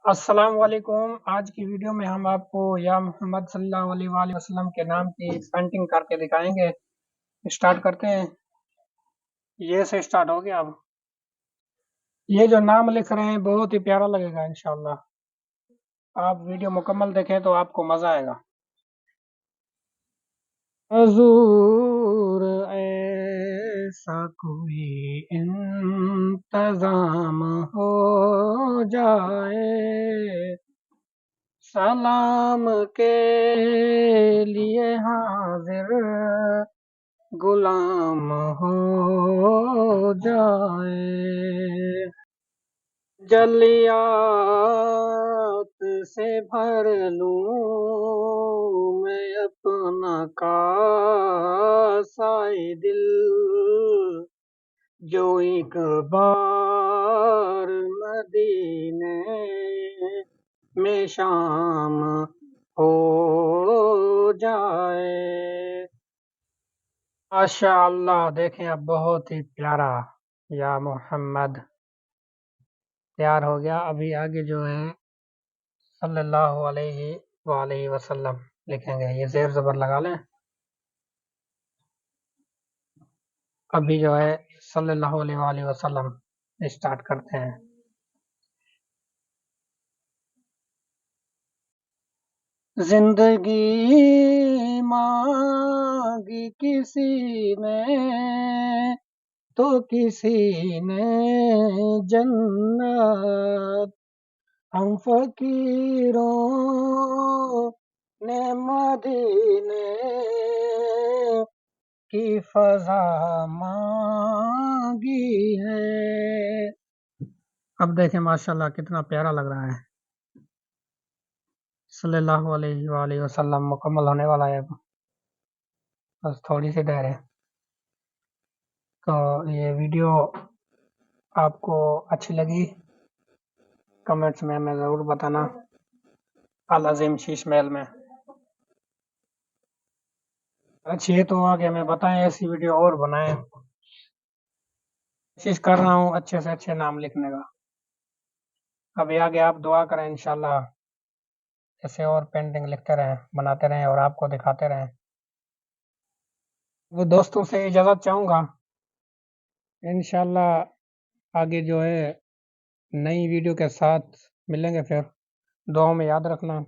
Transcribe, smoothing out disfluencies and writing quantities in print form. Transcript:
السلام علیکم۔ آج کی ویڈیو میں ہم آپ کو یا محمد صلی اللہ علیہ وآلہ وسلم کے نام کی پینٹنگ کر کے دکھائیں گے۔ اسٹارٹ کرتے ہیں۔ یہ سے اسٹارٹ ہو گیا۔ اب یہ جو نام لکھ رہے ہیں بہت ہی پیارا لگے گا انشاءاللہ۔ آپ ویڈیو مکمل دیکھیں تو آپ کو مزہ آئے گا۔ حضور ایسا کوئی انتظام ہو جائے، سلام کے لیے حاضر غلام ہو جائے، جلیات سے بھر لوں میں اپنا کاسائے دل، جو ایک بار مدینے میں شام ہو جائے۔ ماشاء اللہ، دیکھیں اب بہت ہی پیارا یا محمد تیار ہو گیا۔ ابھی آگے جو ہے صلی اللہ علیہ وآلہ وسلم لکھیں گے، یہ زیر زبر لگا لیں۔ ابھی جو ہے صلی اللہ علیہ وآلہ وسلم اسٹارٹ کرتے ہیں۔ زندگی مانگی کسی نے تو کسی نے جنت، ہم فقیروں نے مدینے کی فضا مانگی ہے۔ اب دیکھیں ماشاءاللہ کتنا پیارا لگ رہا ہے۔ صلی اللہ علیہ وآلہ وسلم مکمل ہونے والا ہے، بس تھوڑی سی دیر ہے۔ تو یہ ویڈیو آپ کو اچھی لگی کمنٹس میں ہمیں ضرور بتانا۔ العظیم شیش محل میں اچھی ہے تو آگے ہمیں بتائیں، ایسی ویڈیو اور بنائیں۔ کوشش کر رہا ہوں اچھے سے اچھے نام لکھنے کا۔ ابھی آگے آپ دعا کریں انشاءاللہ ایسے اور پینٹنگ لکھتے رہیں، بناتے رہیں اور آپ کو دکھاتے رہیں۔ وہ دوستوں سے اجازت چاہوں گا، انشاءاللہ آگے جو ہے نئی ویڈیو کے ساتھ ملیں گے، پھر دعاؤں میں یاد رکھنا۔